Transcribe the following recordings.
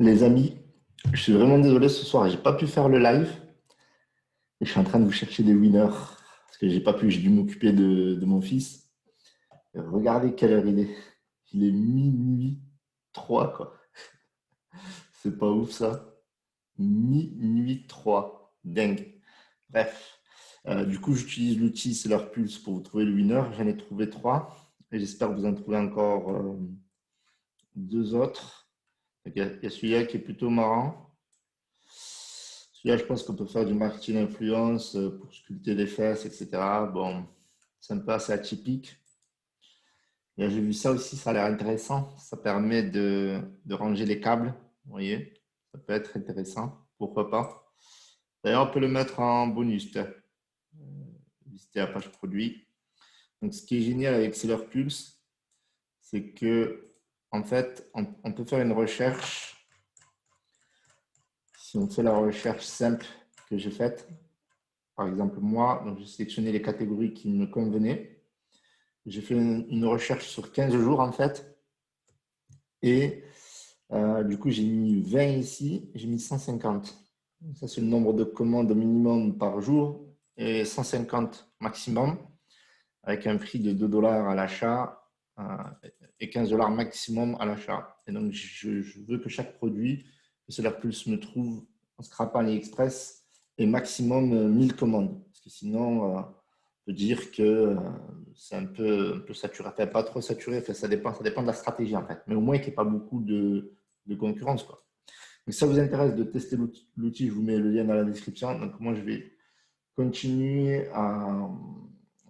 Les amis, je suis vraiment désolé ce soir, j'ai pas pu faire le live et je suis en train de vous chercher des winners parce que j'ai pas pu, j'ai dû m'occuper de mon fils. Et regardez quelle heure il est. Il est minuit 3 quoi. C'est pas ouf ça. Minuit 3, dingue. Bref, du coup, j'utilise l'outil C'est leur pulse pour vous trouver le winner. J'en ai trouvé 3 et j'espère que vous en trouvez encore 2 autres. Il y a celui-là qui est plutôt marrant. Celui-là, je pense qu'on peut faire du marketing influence pour sculpter les fesses, etc. Bon, c'est un peu assez atypique. Et j'ai vu ça aussi, ça a l'air intéressant. Ça permet de ranger les câbles. Vous voyez, ça peut être intéressant. Pourquoi pas? D'ailleurs, on peut le mettre en bonus. Tiens. Visiter la page produit. Donc, ce qui est génial avec Seller Pulse, c'est que, en fait, on peut faire une recherche. Si on fait la recherche simple que j'ai faite, par exemple, moi, donc j'ai sélectionné les catégories qui me convenaient. J'ai fait une recherche sur 15 jours, en fait. Et du coup, j'ai mis 20 ici, j'ai mis 150. Ça, c'est le nombre de commandes minimum par jour et 150 maximum, avec un prix de 2 dollars à l'achat et 15 dollars maximum à l'achat. Et donc, je veux que chaque produit que Solar Pulse me trouve en scrapant AliExpress et maximum 1000 commandes. Parce que sinon, on peut dire que c'est un peu saturé. Enfin, pas trop saturé, enfin, ça dépend de la stratégie en fait. Mais au moins qu'il n'y ait pas beaucoup de concurrence, quoi. Donc, si ça vous intéresse de tester l'outil, je vous mets le lien dans la description. Donc, moi, je vais continuer à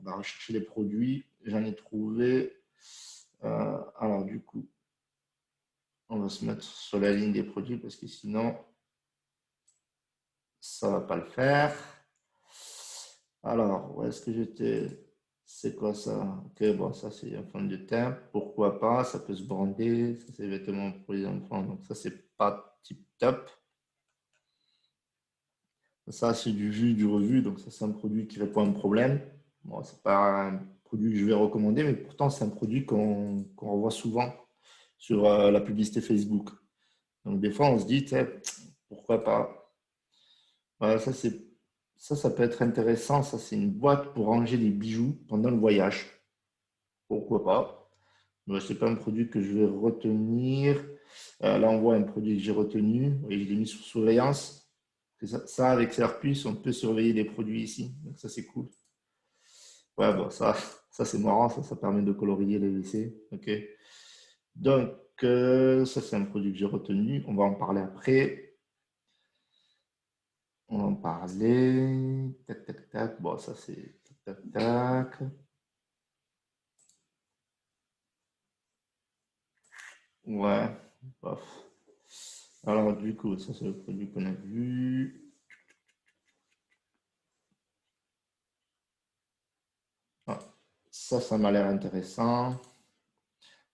rechercher les produits. J'en ai trouvé. Alors, du coup, on va se mettre sur la ligne des produits parce que sinon, ça ne va pas le faire. Alors, où est-ce que j'étais? C'est quoi ça? Ok, bon, ça c'est un fond de teint. Pourquoi pas? Ça peut se brander. Ça, c'est vêtements pour les enfants. Donc, ça, c'est pas tip top. Ça, c'est du vu, du revu. Donc, ça, c'est un produit qui répond à un problème. Bon, c'est pas un produit que je vais recommander, mais pourtant, c'est un produit qu'on revoit souvent sur la publicité Facebook. Donc, des fois, on se dit, pourquoi pas? Voilà, ça peut être intéressant. Ça, c'est une boîte pour ranger les bijoux pendant le voyage. Pourquoi pas? Ce n'est pas un produit que je vais retenir. Là, on voit un produit que j'ai retenu et je l'ai mis sous surveillance. Ça, avec Serpus, on peut surveiller les produits ici. Donc, ça, c'est cool. Ouais, bon, ça c'est marrant. Ça permet de colorier les WC. OK. Donc, ça, c'est un produit que j'ai retenu. On va en parler après. On va en parler. Tac, tac, tac. Bon, ça, c'est tac, tac, tac. Ouais, bof. Alors, du coup, ça, c'est le produit qu'on a vu. Ah, ça m'a l'air intéressant.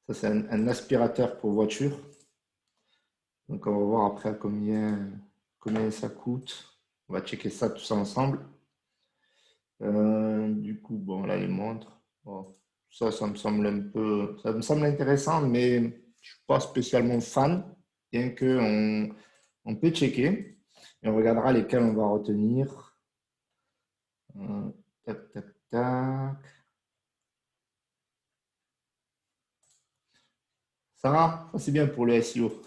Ça, c'est un aspirateur pour voiture. Donc, on va voir après combien ça coûte. On va checker ça tout ça ensemble. Du coup, bon, là, les montres. Bon, ça me semble ça me semble intéressant, mais je ne suis pas spécialement fan, bien que on peut checker et on regardera lesquels on va retenir. Tac, tac, tac. Ça c'est bien pour le SEO.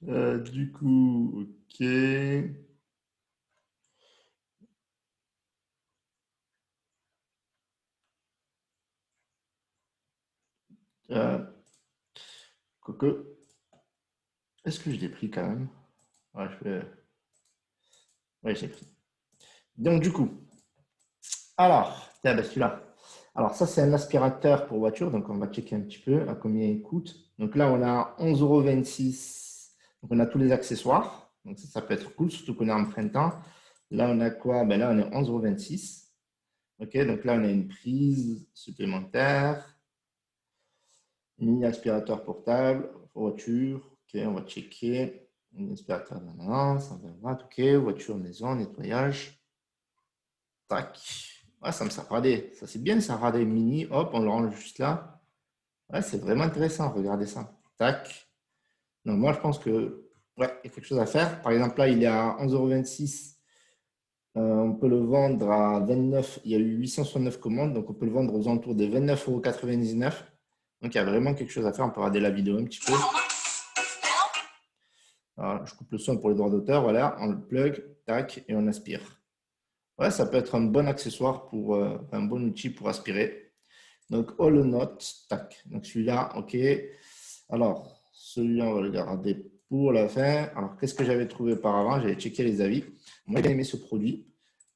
Du coup, ok. Euh, Quoique, est-ce que je l'ai pris quand même? Ouais, ouais, j'ai pris. Donc, du coup, alors, tiens, ben, celui-là. Alors, ça, c'est un aspirateur pour voiture. Donc, on va checker un petit peu à combien il coûte. Donc, là, on a 11,26 €. Donc, on a tous les accessoires. Donc, ça peut être cool, surtout qu'on est en printemps. Là, on a quoi? Ben, là, on est 11,26 €. OK, donc là, on a une prise supplémentaire. Mini aspirateur portable, voiture. OK, on va checker. Mini aspirateur, 120 watts. OK, voiture, maison, nettoyage. Tac. Ouais, ça me sert radé. Ça, c'est bien, ça radé mini. Hop, on le range juste là. Ouais, c'est vraiment intéressant. Regardez ça. Tac. Donc, moi, je pense que ouais, il y a quelque chose à faire. Par exemple, là, il est à 11,26 €. On peut le vendre à 29. Il y a eu 869 commandes, donc on peut le vendre aux alentours des 29,99 €. Donc, il y a vraiment quelque chose à faire. On peut regarder la vidéo un petit peu. Alors, je coupe le son pour les droits d'auteur. Voilà, on le plug, tac, et on aspire. Ouais, ça peut être un bon accessoire pour un bon outil pour aspirer. Donc, All Note, tac. Donc, celui-là, OK. Alors, celui-là, on va le garder pour la fin. Alors, qu'est-ce que j'avais trouvé auparavant? J'avais checké les avis. Moi, j'ai aimé ce produit.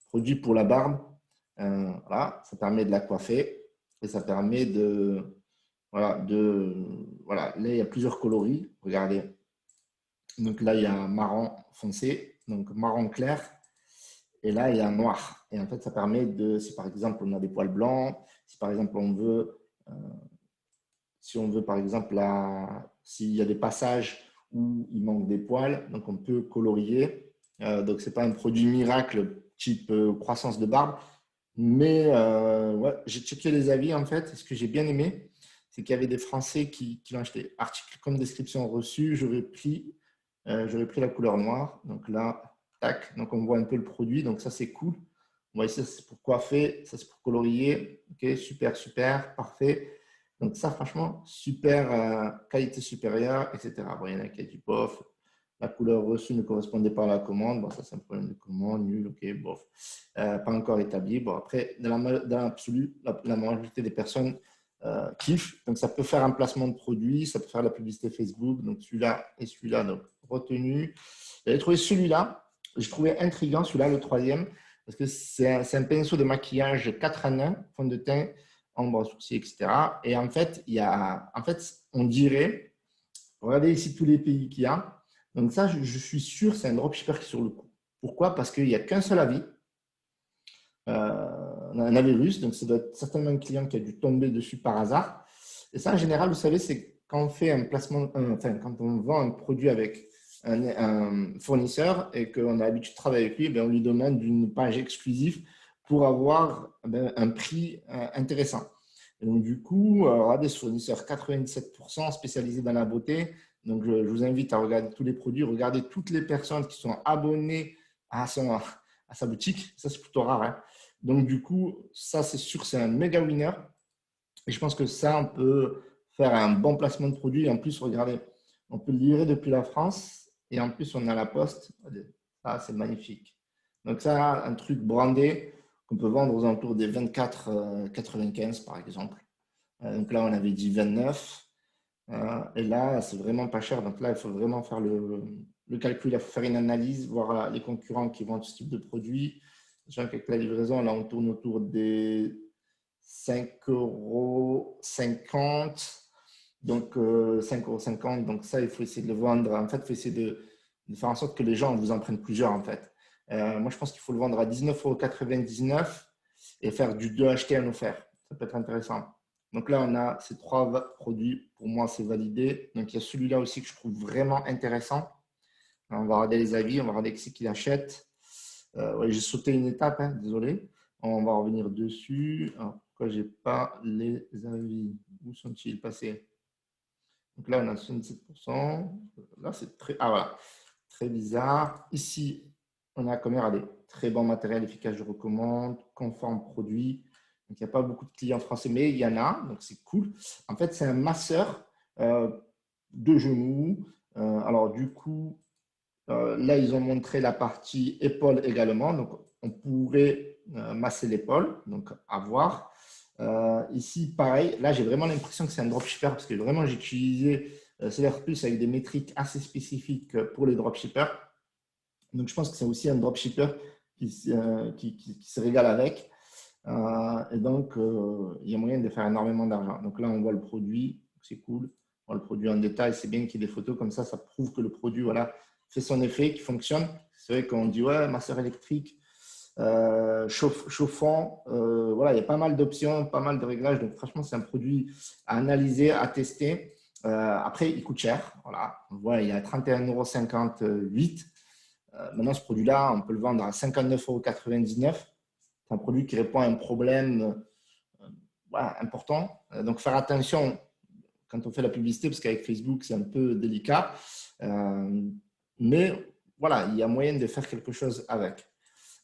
Produit pour la barbe. Voilà, ça permet de la coiffer et ça permet voilà, voilà. Là, il y a plusieurs coloris. Regardez. Donc là, il y a marron foncé, donc marron clair. Et là, il y a noir. Et en fait, ça permet de, si par exemple on a des poils blancs, si par exemple on veut, si on veut par exemple, s'il y a des passages où il manque des poils, donc on peut colorier. Donc, ce n'est pas un produit miracle type croissance de barbe. Mais ouais, j'ai checké les avis en fait. Et ce que j'ai bien aimé, c'est qu'il y avait des Français qui l'ont acheté. Article comme description reçue, j'aurais pris la couleur noire. Donc là, tac. Donc on voit un peu le produit. Donc ça, c'est cool. On voit ici, c'est pour coiffer, ça c'est pour colorier. Ok, super, super, parfait. Donc ça, franchement, super, qualité supérieure, etc. Bon, il y en a qui a du bof. La couleur reçue ne correspondait pas à la commande. Bon, ça, c'est un problème de commande, nul, ok, bof. Pas encore établi. Bon, après, dans l'absolu, la majorité des personnes kiffent. Donc, ça peut faire un placement de produit, ça peut faire la publicité Facebook. Donc, celui-là et celui-là, donc retenu. J'avais trouvé celui-là, j'ai trouvé intriguant, celui-là, le troisième, parce que c'est un pinceau de maquillage 4 en 1, fond de teint, ombre, sourcils, etc. Et en fait, on dirait, regardez ici tous les pays qu'il y a. Donc ça, je suis sûr, c'est un dropshipper qui est sur le coup. Pourquoi? Parce qu'il n'y a qu'un seul avis. Un avis russe, donc ça doit être certainement un client qui a dû tomber dessus par hasard. Et ça, en général, vous savez, c'est quand on fait un placement, enfin, quand on vend un produit avec un fournisseur et qu'on a l'habitude de travailler avec lui, on lui demande une page exclusive pour avoir un prix intéressant. Et donc, du coup, regardez ce fournisseur, 97% spécialisé dans la beauté. Donc, je vous invite à regarder tous les produits, regardez toutes les personnes qui sont abonnées à sa boutique. Ça, c'est plutôt rare. Hein. Donc, du coup, ça, c'est sûr, c'est un méga winner. Et je pense que ça, on peut faire un bon placement de produit. Et en plus, regardez, on peut le livrer depuis la France. Et en plus, on a la poste. Ça, c'est magnifique. Donc, ça, un truc brandé qu'on peut vendre aux alentours des 24,95 par exemple. Donc là, on avait dit 29. Et là, c'est vraiment pas cher. Donc là, il faut vraiment faire le calcul. Il faut faire une analyse, voir les concurrents qui vendent ce type de produit. Sachant qu'avec la livraison, là, on tourne autour des 5,50 €. Donc, 5,50 €. Donc, ça, il faut essayer de le vendre. En fait, il faut essayer de faire en sorte que les gens vous en prennent plusieurs, en fait. Moi, je pense qu'il faut le vendre à 19,99 € et faire du 2 achetés, un offert. Ça peut être intéressant. Donc là, on a ces 3 produits. Pour moi, c'est validé. Donc, il y a celui-là aussi que je trouve vraiment intéressant. On va regarder les avis, on va regarder qui c'est qui l'achète. Ouais, j'ai sauté une étape, hein, désolé. On va revenir dessus. Alors, pourquoi je n'ai pas les avis? Où sont-ils passés? Donc là, on a 77%. Là, c'est très, voilà. Très bizarre. Ici, on a comme regardez, très bon matériel, efficace, je recommande, conforme produit. Donc, il n'y a pas beaucoup de clients français, mais il y en a, donc c'est cool. En fait, c'est un masseur de genoux. Alors, du coup, là, ils ont montré la partie épaule également. Donc, on pourrait masser l'épaule, donc à voir. Ici, pareil, là, j'ai vraiment l'impression que c'est un dropshipper parce que vraiment, j'ai utilisé Seller Plus avec des métriques assez spécifiques pour les dropshippers. Donc, je pense que c'est aussi un dropshipper qui se régale avec. Et donc, il y a moyen de faire énormément d'argent. Donc là, on voit le produit, c'est cool. On voit le produit en détail, c'est bien qu'il y ait des photos comme ça prouve que le produit voilà, fait son effet, qu'il fonctionne. C'est vrai qu'on dit, ouais, masseur électrique, chauffant, voilà, il y a pas mal d'options, pas mal de réglages. Donc, franchement, c'est un produit à analyser, à tester. Après, il coûte cher. Voilà, on voit, il y a 31,58 €. Maintenant, ce produit-là, on peut le vendre à 59,99 €. C'est un produit qui répond à un problème voilà, important. Donc, faire attention, quand on fait la publicité, parce qu'avec Facebook, c'est un peu délicat. Mais voilà, il y a moyen de faire quelque chose avec.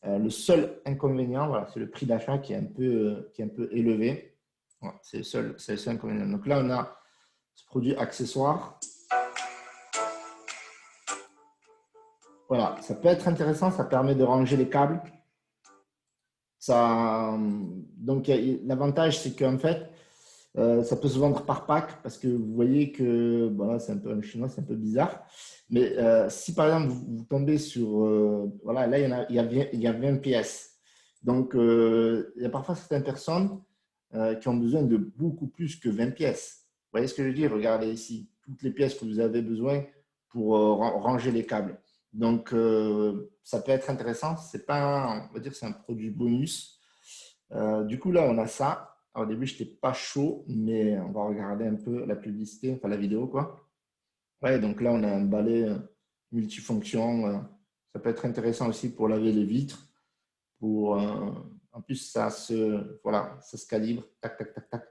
Le seul inconvénient, voilà, c'est le prix d'achat qui est un peu élevé. Voilà, c'est le seul inconvénient. Donc là, on a ce produit accessoire. Voilà, ça peut être intéressant, ça permet de ranger les câbles. Donc, l'avantage, c'est qu'en fait, ça peut se vendre par pack parce que vous voyez que, bon c'est un peu un chinois, c'est un peu bizarre. Mais si par exemple, vous tombez sur, voilà, là, il y a 20 pièces. Donc, il y a parfois certaines personnes qui ont besoin de beaucoup plus que 20 pièces. Vous voyez ce que je veux dire? Regardez ici, toutes les pièces que vous avez besoin pour ranger les câbles. Donc, ça peut être intéressant. C'est pas, on va dire que c'est un produit bonus. Du coup, là, on a ça. Alors, au début, je n'étais pas chaud, mais on va regarder un peu la publicité, enfin la vidéo, quoi. Ouais, donc là, on a un balai multifonction. Ça peut être intéressant aussi pour laver les vitres. En plus, voilà, ça se calibre. Tac, tac, tac, tac.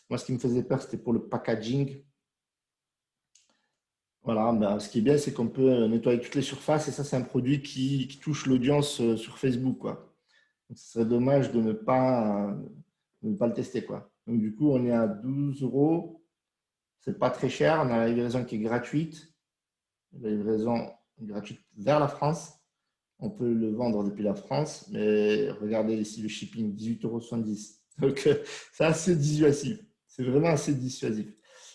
Moi, ce qui me faisait peur, c'était pour le packaging. Voilà, ben, ce qui est bien, c'est qu'on peut nettoyer toutes les surfaces et ça, c'est un produit qui touche l'audience sur Facebook, quoi. Donc, ce serait dommage de ne pas le tester, quoi. Donc, du coup, on est à 12 euros. C'est pas très cher. On a la livraison qui est gratuite. La livraison gratuite vers la France. On peut le vendre depuis la France, mais regardez ici le shipping, 18,70 €. Donc, c'est assez dissuasif. C'est vraiment assez dissuasif.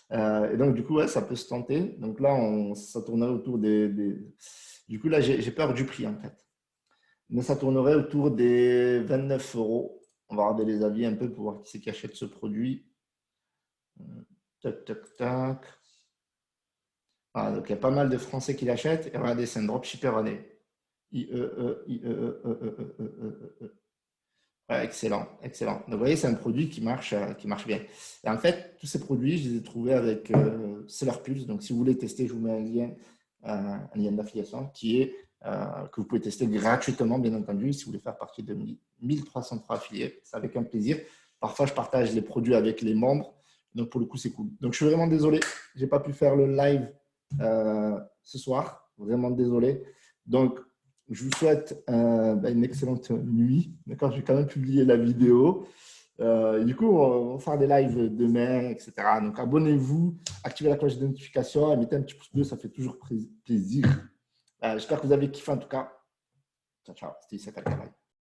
Et donc, du coup, ouais, ça peut se tenter. Donc là, ça tournerait autour Du coup, là, j'ai peur du prix, en fait. Mais ça tournerait autour des 29 €. On va regarder les avis un peu pour voir qui c'est qui achète ce produit. Tac, tac, tac. Voilà, donc il y a pas mal de Français qui l'achètent. Et regardez, c'est un dropshipper année. Ouais, excellent, excellent. Donc, vous voyez, c'est un produit qui marche bien. Et en fait, tous ces produits, je les ai trouvés avec Seller Pulse. Donc, si vous voulez tester, je vous mets un lien d'affiliation que vous pouvez tester gratuitement, bien entendu, si vous voulez faire partie de 1303 affiliés. C'est avec un plaisir. Parfois, je partage les produits avec les membres. Donc, pour le coup, c'est cool. Donc, je suis vraiment désolé. Je n'ai pas pu faire le live ce soir. Vraiment désolé. Donc, je vous souhaite une excellente nuit. D'accord, je vais quand même publier la vidéo. Du coup, on va faire des lives demain, etc. Donc, abonnez-vous, activez la cloche de notification et mettez un petit pouce bleu, ça fait toujours plaisir. J'espère que vous avez kiffé en tout cas. Ciao, ciao. C'était Issa Kalkalai.